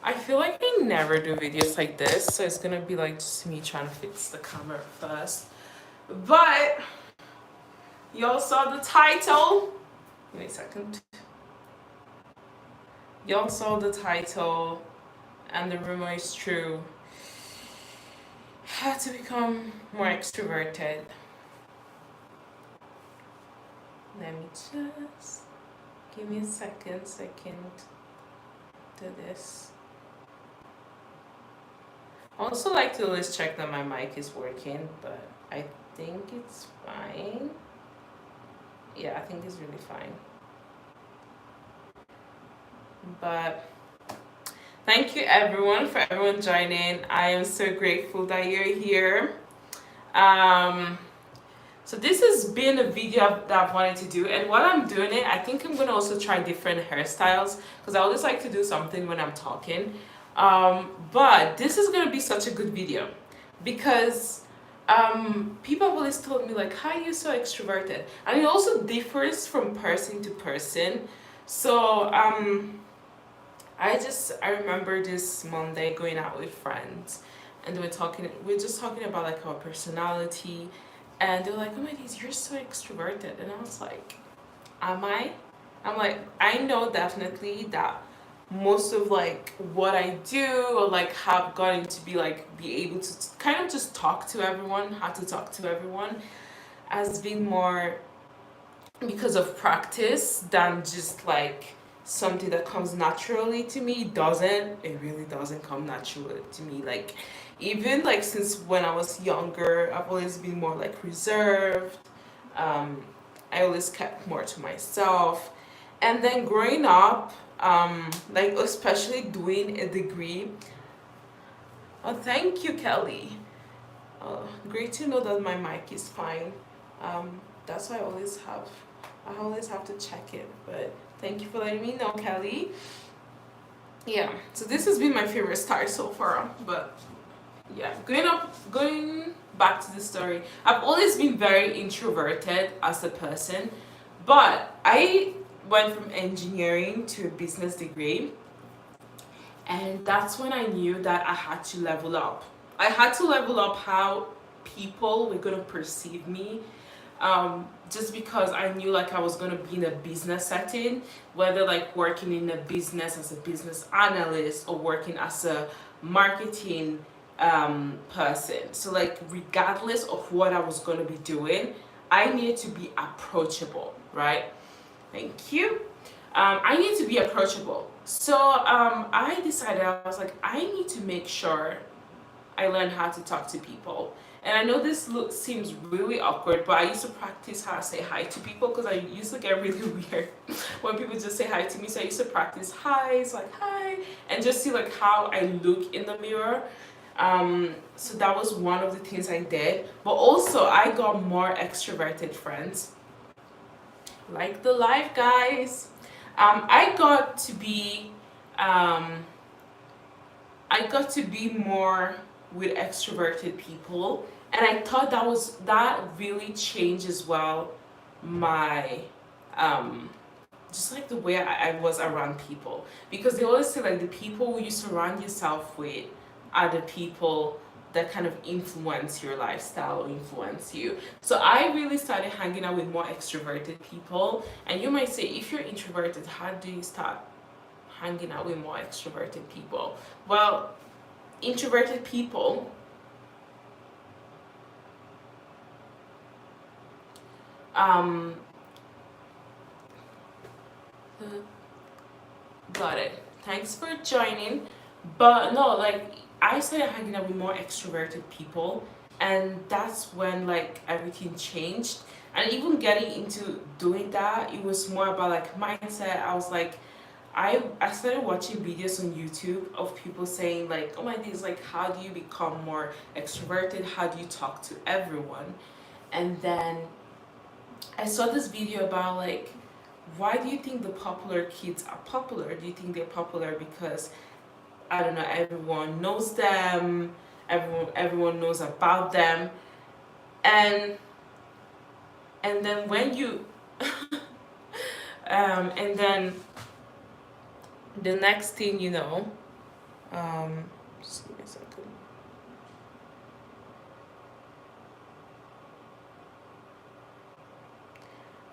I feel like I never do videos like this, so it's gonna be like just me trying to fix the camera first. But y'all saw the title. Give me a second. Y'all saw the title, and the rumor is true. How to become more extroverted. Let me just give me a second so I can do this. I also like to always check that my mic is working, but I think it's fine. Yeah, I think it's really fine. But thank you everyone for everyone joining. I am so grateful that you're here. So this has been a video that I've wanted to do, and while I'm doing it, I think I'm gonna also try different hairstyles because I always like to do something when I'm talking. But this is gonna be such a good video because people have always told me like, how are you so extroverted? And it also differs from person to person. So I remember this Monday going out with friends, and we're just talking about like our personality, and they were like, oh my days, you're so extroverted. And I was like, am I? I'm like, I know definitely that most of like what I do or like have gotten to be able to kind of just talk to everyone, how to talk to everyone, has been more because of practice than just like something that comes naturally to me. It really doesn't come naturally to me. Like even like since when I was younger, I've always been more like reserved. I always kept more to myself. And then growing up, like especially doing a degree. Oh, thank you, Kelly. Great to know that my mic is fine. That's why I always have to check it. But thank you for letting me know, Kelly. Yeah, so this has been my favorite start so far. But yeah, going back to the story, I've always been very introverted as a person, but I went from engineering to a business degree, and that's when I knew that I had to level up. I had to level up how people were gonna perceive me, just because I knew like I was gonna be in a business setting, whether like working in a business as a business analyst or working as a marketing person. So like regardless of what I was gonna be doing, I needed to be approachable, right? Thank you. I need to be approachable. So I decided, I was like, I need to make sure I learn how to talk to people. And I know this seems really awkward, but I used to practice how to say hi to people because I used to get really weird when people just say hi to me. So I used to practice hi's, like hi, and just see like how I look in the mirror. So that was one of the things I did. But also I got more extroverted friends, like the live guys. I got to be more with extroverted people, and I thought that really changed as well my just like the way I was around people, because they always say like the people you surround yourself with are the people that kind of influence your lifestyle or influence you. So I really started hanging out with more extroverted people. And you might say, if you're introverted, how do you start hanging out with more extroverted people? Well, introverted people um got it. Thanks for joining. But no, like I started hanging out with more extroverted people, and that's when like everything changed. And even getting into doing that, it was more about like mindset. I was like, I started watching videos on YouTube of people saying like, oh my days, like how do you become more extroverted? How do you talk to everyone? And then I saw this video about like, why do you think the popular kids are popular? Do you think they're popular because, I don't know, everyone knows them, everyone knows about them, and then when you and then the next thing you know, Just give me a second.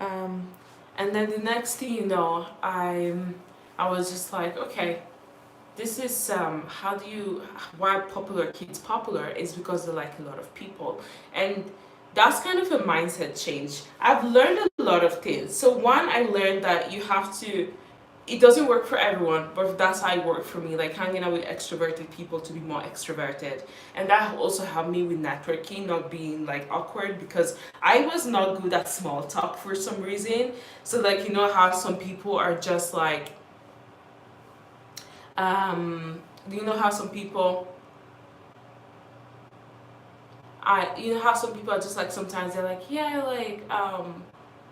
Um, and then the next thing you know, I was just like, okay, this is how do you why popular kids popular is because they like a lot of people, and that's kind of a mindset change. I've learned a lot of things. So one, I learned that you have to, it doesn't work for everyone, but that's how it worked for me, like hanging out with extroverted people to be more extroverted. And that also helped me with networking, not being like awkward, because I was not good at small talk for some reason. So like, you know how some people are just like, you know how some people you know how some people are just like, sometimes they're like, yeah, like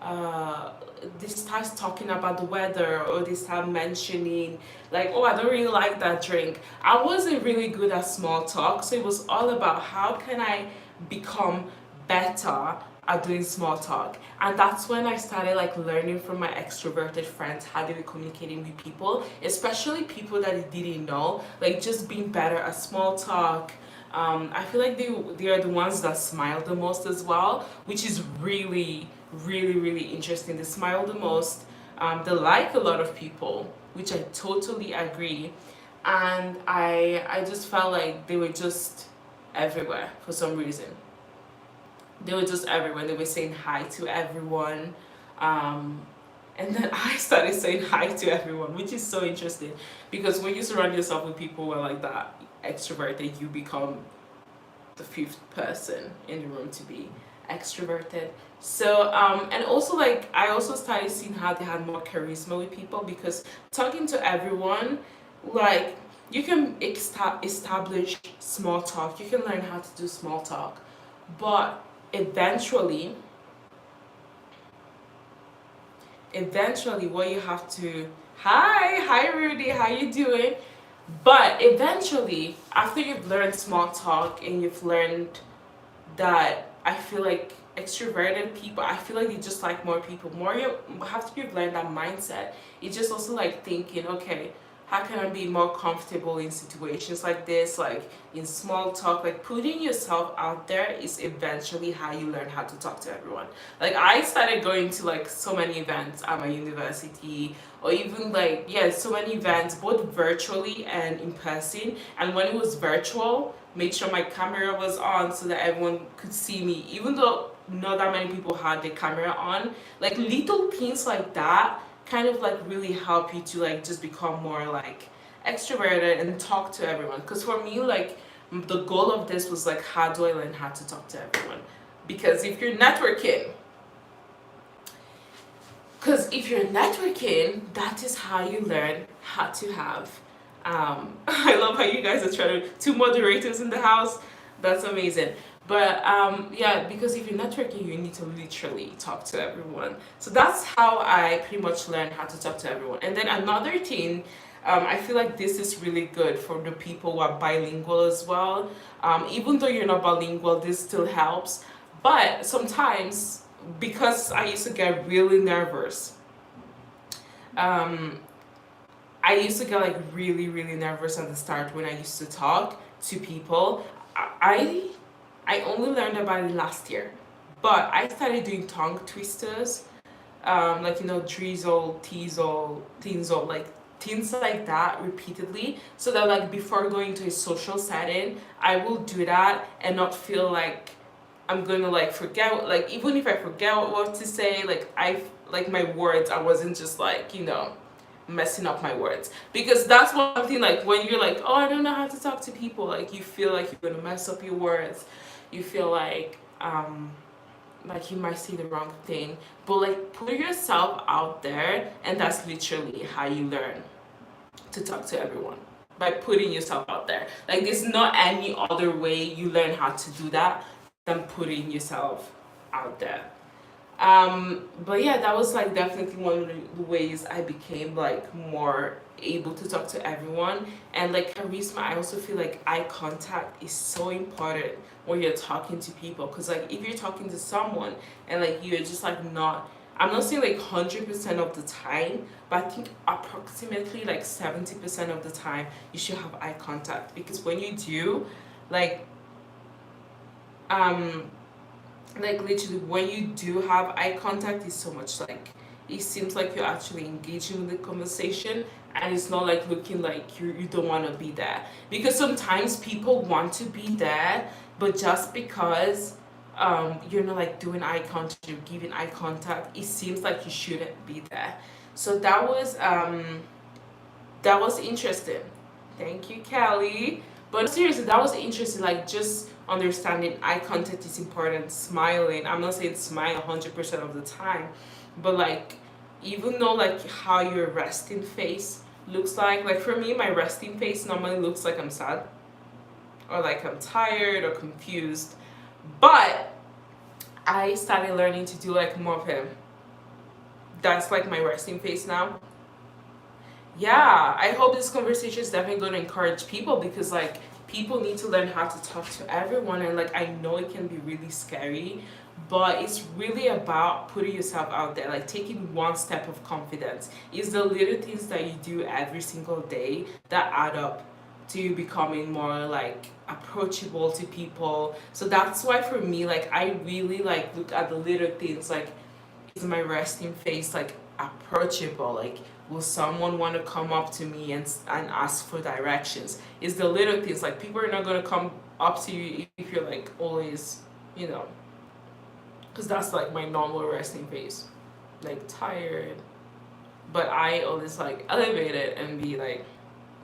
uh they start talking about the weather, or they start mentioning like, oh, I don't really like that drink. I wasn't really good at small talk, so it was all about how can I become better at doing small talk. And that's when I started like learning from my extroverted friends how they were communicating with people, especially people that I didn't know, like just being better at small talk. I feel like they are the ones that smile the most as well, which is really interesting. They smile the most. They like a lot of people, which I totally agree. And I just felt like they were just everywhere for some reason. They were just everywhere. They were saying hi to everyone. Um, and then I started saying hi to everyone, which is so interesting, because when you surround yourself with people who are like that extroverted, you become the fifth person in the room to be extroverted. So and also like I also started seeing how they had more charisma with people, because talking to everyone, like you can establish small talk, you can learn how to do small talk, but eventually what you have to, hi Rudy, how you doing? But eventually, after you've learned small talk and you've learned that, I feel like extroverted people, I feel like they just like more people. More you have to you've learned that mindset. It's just also like thinking, okay, how can I be more comfortable in situations like this, like in small talk, like putting yourself out there is eventually how you learn how to talk to everyone. Like I started going to like so many events at my university, or even like, yeah, so many events, both virtually and in person. And when it was virtual, made sure my camera was on so that everyone could see me, even though not that many people had their camera on. Like little things like that kind of like really help you to like just become more like extroverted and talk to everyone. Because for me, like the goal of this was like, how do I learn how to talk to everyone? Because if you're networking, that is how you learn how to have. I love how you guys are trying to, two moderators in the house. That's amazing. But yeah, because if you're networking, you need to literally talk to everyone. So that's how I pretty much learned how to talk to everyone. And then another thing, I feel like this is really good for the people who are bilingual as well. Even though you're not bilingual, this still helps. But sometimes, because I used to get really nervous, um, I used to get like really nervous at the start when I used to talk to people. I I only learned about it last year, but I started doing tongue twisters, like you know, drizzle, teasel, tinsel, like things like that repeatedly, so that like before going to a social setting, I will do that and not feel like I'm gonna like forget. Like even if I forget what to say, like like my words, I wasn't just like, you know, messing up my words. Because that's one thing, like when you're like, oh, I don't know how to talk to people, like you feel like you're gonna mess up your words, you feel like you might say the wrong thing. But like put yourself out there, and that's literally how you learn to talk to everyone, by putting yourself out there. Like there's not any other way you learn how to do that than putting yourself out there. But yeah, that was like definitely one of the ways I became like more able to talk to everyone. And like charisma, I also feel like eye contact is so important when you're talking to people. Because like if you're talking to someone and like you're just like not I'm not saying like 100% of the time, but I think approximately like 70% of the time you should have eye contact, because when you do, like um like literally when you do have eye contact, it's so much like it seems like you're actually engaging with the conversation, and it's not like looking like you don't want to be there, because sometimes people want to be there, but just because you're not like doing eye contact, you're giving eye contact, it seems like you shouldn't be there. So that was interesting. Thank you, Kelly. But seriously, that was interesting. Like, just understanding eye contact is important. Smiling. I'm not saying smile 100% of the time, but like, even though like how your resting face looks like for me, my resting face normally looks like I'm sad or like I'm tired or confused. But I started learning to do like more of him. That's like my resting face now. Yeah, I hope this conversation is definitely going to encourage people, because like people need to learn how to talk to everyone, and like I know it can be really scary, but it's really about putting yourself out there, like taking one step of confidence. It's the little things that you do every single day that add up to you becoming more like approachable to people. So that's why for me, like I really like look at the little things, like is my resting face like approachable, like will someone want to come up to me and ask for directions? Is the little things, like people are not going to come up to you if you're like always, you know, because that's like my normal resting face, like tired, but I always like elevate it and be like,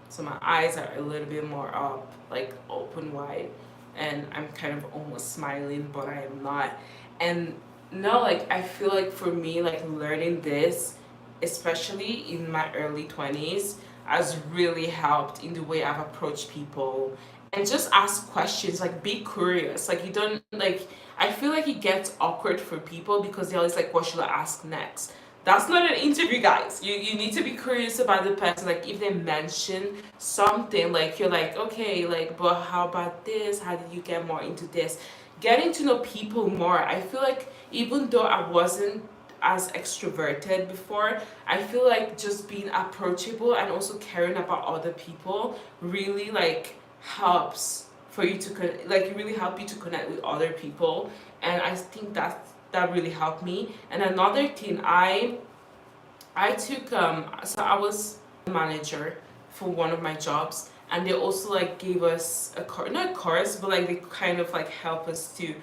so my eyes are a little bit more up, like open wide, and I'm kind of almost smiling, but I am not. And no, like I feel like for me, like learning this, especially in my early 20s, has really helped in the way I've approached people, and just ask questions, like be curious. Like you don't like, I feel like it gets awkward for people because they're always like, what should I ask next? That's not an interview, guys. You need to be curious about the person. Like if they mention something, like you're like, okay, like, but how about this? How did you get more into this? Getting to know people more. I feel like even though I wasn't as extroverted before, I feel like just being approachable and also caring about other people really like helps for you to like it really help you to connect with other people. And I think that really helped me. And another thing, I took so I was a manager for one of my jobs, and they also like gave us a course, not a course, but like they kind of like help us to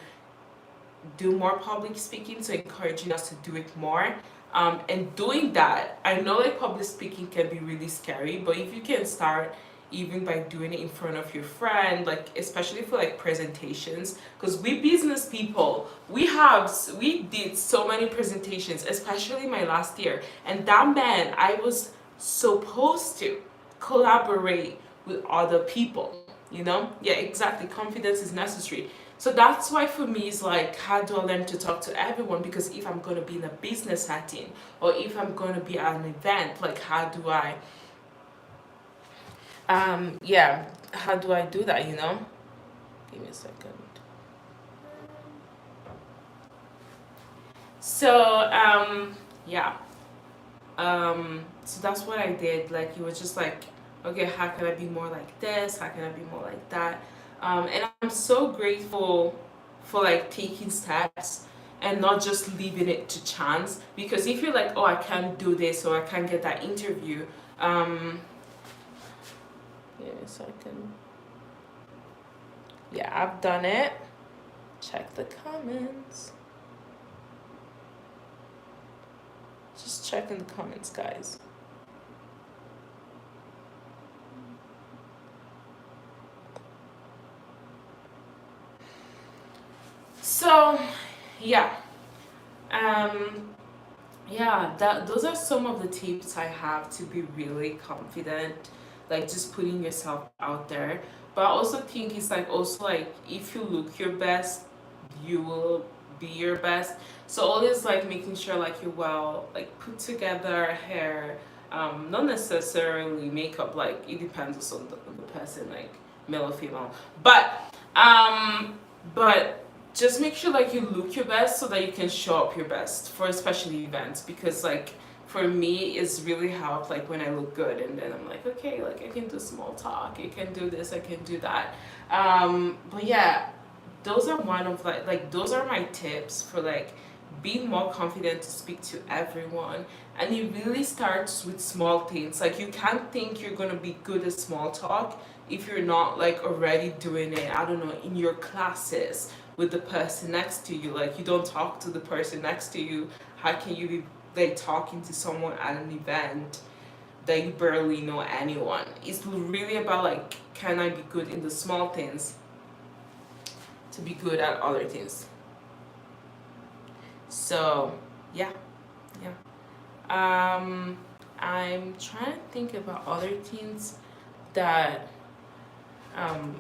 do more public speaking, so encouraging us to do it more. And doing that, I know like public speaking can be really scary, but if you can start even by doing it in front of your friend, like especially for like presentations, because we business people, we did so many presentations, especially my last year, and that meant I was supposed to collaborate with other people, you know. Yeah, exactly, confidence is necessary. So that's why for me it's like, how do I learn to talk to everyone? Because if I'm going to be in a business setting, or if I'm going to be at an event, like how do I yeah, how do I do that, you know? Give me a second. So yeah, so that's what I did. Like it was just like, okay, how can I be more like this? How can I be more like that? And I'm so grateful for like taking steps and not just leaving it to chance. Because if you're like, oh, I can't do this, or I can't get that interview, give me a second. Yeah, I've done it. Check the comments. Just check in the comments, guys. So, yeah. Yeah, those are some of the tips I have to be really confident, like just putting yourself out there. But I also think it's like also like if you look your best, you will be your best. So always like making sure like you're well like put together, hair, not necessarily makeup, like it depends on the person, like male or female. But um but just make sure like you look your best so that you can show up your best for especially events, because like for me it's really helped like when I look good, and then I'm like, okay, like I can do small talk, I can do this, I can do that. But yeah, those are one of like those are my tips for like being more confident to speak to everyone. And it really starts with small things. Like you can't think you're gonna be good at small talk if you're not like already doing it, I don't know, in your classes with the person next to you. Like you don't talk to the person next to you, how can you be like talking to someone at an event that you barely know anyone? It's really about like, can I be good in the small things to be good at other things? So yeah, yeah. I'm trying to think about other things that um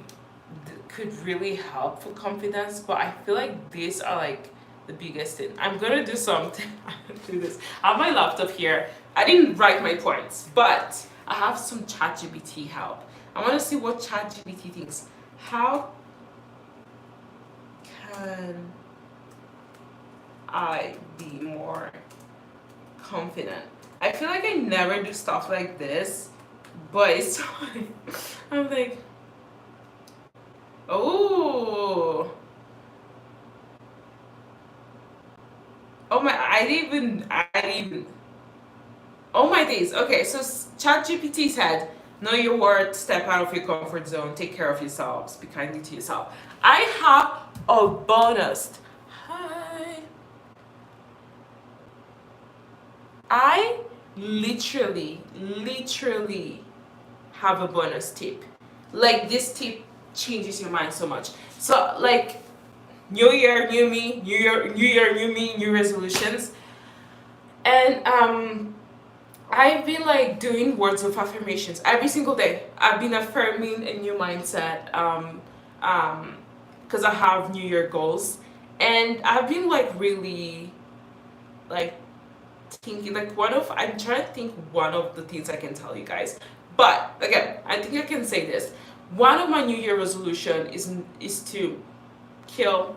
could really help for confidence, but I feel like these are like the biggest thing. I'm gonna do something. I'm gonna do this. I have my laptop here. I didn't write my points, but I have some ChatGPT help. I want to see what ChatGPT thinks. How can I be more confident? I feel like I never do stuff like this, but it's fine. I'm like, oh, oh my, I didn't even, oh my days. Okay, so ChatGPT said, know your worth, step out of your comfort zone, take care of yourselves, be kindly to yourself. I have a bonus. Hi. I literally have a bonus tip. Like this tip changes your mind so much. So like new year, new me, new me, new resolutions. And I've been like doing words of affirmations every single day. I've been affirming a new mindset because I have new year goals, and I've been like really like thinking like I'm trying to think one of the things I can tell you guys. But again, I think I can say this. One of my new year resolution is to kill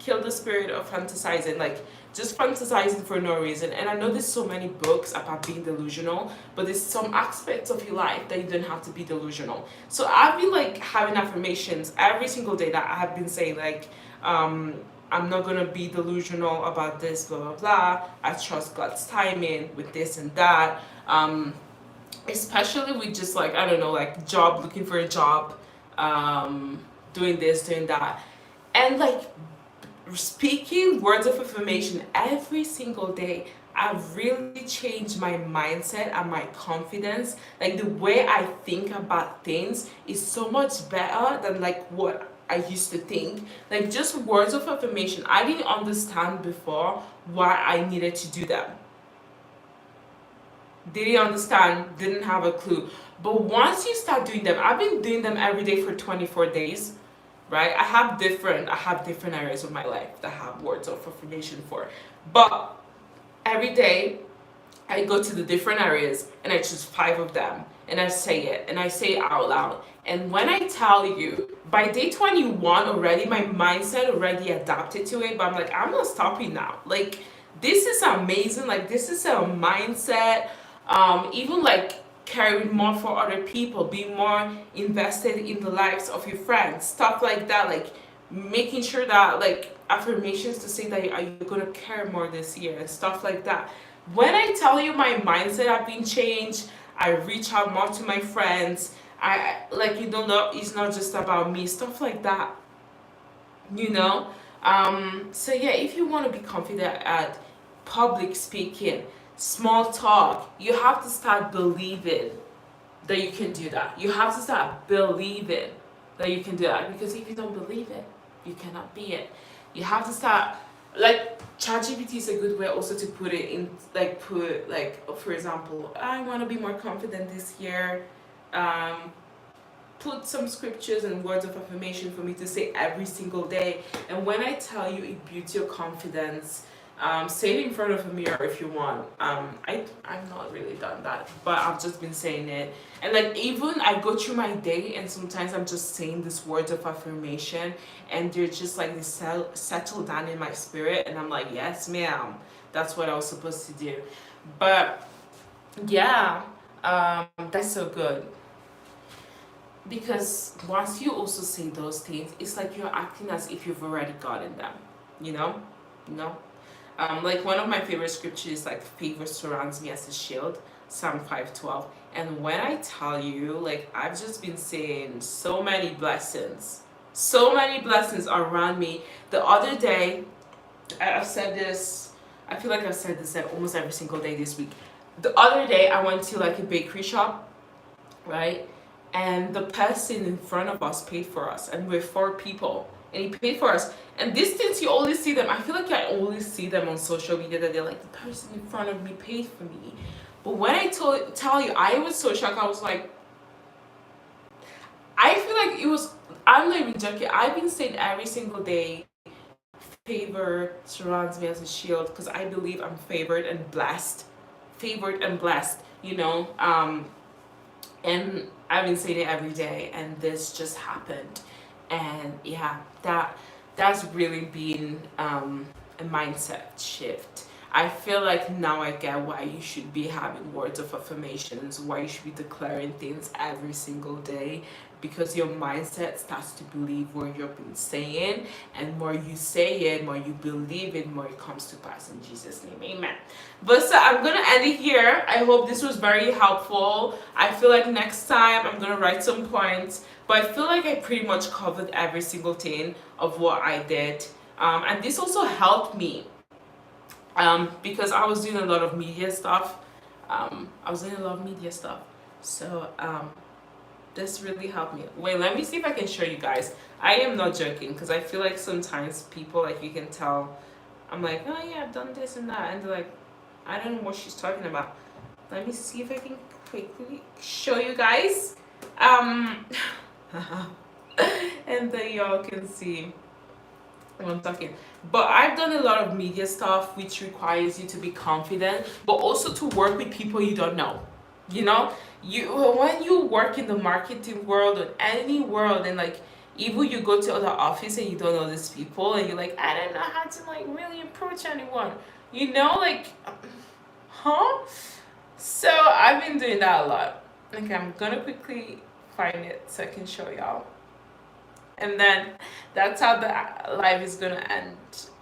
the spirit of fantasizing, like just fantasizing for no reason. And I know there's so many books about being delusional, but there's some aspects of your life that you don't have to be delusional. So I've been like having affirmations every single day that I have been saying like I'm not gonna be delusional about this, blah blah blah. I trust God's timing with this and that. Especially with just like, I don't know, like job, looking for a job, doing this, doing that, and like speaking words of affirmation every single day. I've really changed my mindset and my confidence. Like the way I think about things is so much better than like what I used to think. Like just words of affirmation, I didn't understand before why I needed to do them. Didn't understand, didn't have a clue. But once you start doing them, I've been doing them every day for 24 days, right? I have different areas of my life that I have words of affirmation for. But every day I go to the different areas and I choose 5 of them and I say it, and I say it out loud. And when I tell you, by day 21 already, my mindset already adapted to it. But I'm like, I'm not stopping now. Like this is amazing. Like this is a mindset. Even like caring more for other people, being more invested in the lives of your friends, stuff like that. Like making sure that like affirmations to say that you're gonna care more this year and stuff like that. When I tell you my mindset have been changed, I reach out more to my friends. I like, you don't know, it's not just about me, stuff like that. You know. So yeah, if you want to be confident at public speaking, small talk, you have to start believing that you can do that. You have to start believing that you can do that, because if you don't believe it, you cannot be it. You have to start, like ChatGPT is a good way also to put it in, like put like, for example, I want to be more confident this year. Put some scriptures and words of affirmation for me to say every single day. And when I tell you it builds your confidence, Say it in front of a mirror if you want. I'm not really done that, but I've just been saying it. And like even I go through my day and sometimes I'm just saying these words of affirmation and they're just like they settle down in my spirit and I'm like, yes ma'am, that's what I was supposed to do. But yeah, that's so good. Because once you also say those things, it's like you're acting as if you've already gotten them, you know? No. Like one of my favorite scriptures is like favor surrounds me as a shield, Psalm 5:12. And when I tell you, like I've just been saying so many blessings around me. The other day, I've said this, I feel like I've said this almost every single day this week. The other day I went to like a bakery shop, right? And the person in front of us paid for us, and we're 4 people, and he paid for us. And these things you always see them. I feel like I always see them on social media that they're like the person in front of me paid for me. But when I tell you, I was so shocked. I was like, I feel like it was. I'm not even joking. I've been saying every single day, favor surrounds me as a shield because I believe I'm favored and blessed, you know. And I've been saying it every day, and this just happened, and yeah, that's really been a mindset shift. I feel like now I get why you should be having words of affirmations, why you should be declaring things every single day, because your mindset starts to believe what you've been saying, and more you say it, more you believe it, more it comes to pass in Jesus' name, amen. But so I'm gonna end it here. I hope this was very helpful. I feel like next time I'm gonna write some points, but I feel like I pretty much covered every single thing of what I did, and this also helped me because I was doing a lot of media stuff. So this really helped me. Wait, let me see if I can show you guys. I am not joking because I feel like sometimes people, like you can tell, I'm like, oh yeah, I've done this and that, and they're like, I don't know what she's talking about. Let me see if I can quickly show you guys. And then y'all can see what I'm talking. But I've done a lot of media stuff which requires you to be confident, but also to work with people you don't know. You know, when you work in the marketing world or any world, and like even you go to other office and you don't know these people and you're like, I don't know how to like really approach anyone. You know, like, huh? So I've been doing that a lot. Okay, I'm gonna quickly find it so I can show y'all. And then that's how the live is gonna end,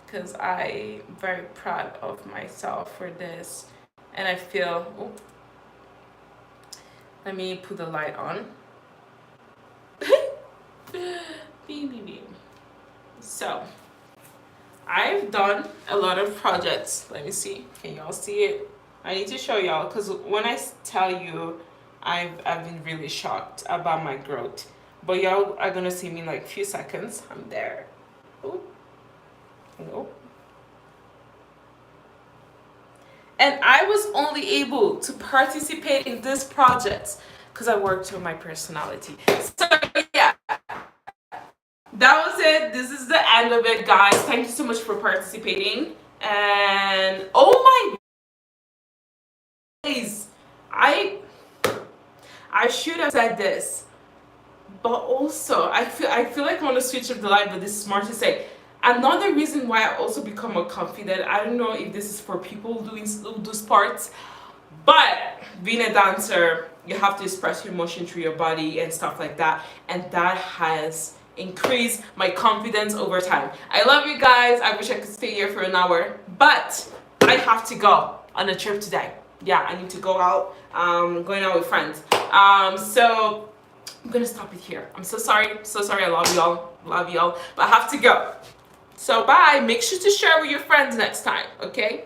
because I'm very proud of myself for this. And I feel, oh, let me put the light on. So I've done a lot of projects. Let me see, can y'all see it? I need to show y'all, because when I tell you, I've been really shocked about my growth. But y'all are gonna see me in like a few seconds. I'm there. Ooh. Nope. And I was only able to participate in this project because I worked on my personality. So yeah, that was it. This is the end of it, guys. Thank you so much for participating. And oh my days, I should have said this, but also I feel like I want to switch up the light, but this is smart to say. Another reason why I also become more confident, I don't know if this is for people who do sports, but being a dancer, you have to express your emotion through your body and stuff like that, and that has increased my confidence over time. I love you guys. I wish I could stay here for an hour, but I have to go on a trip today. Yeah, I need to go out, going out with friends. So I'm gonna stop it here. I'm so sorry. I love y'all, but I have to go. So bye. Make sure to share with your friends next time, okay?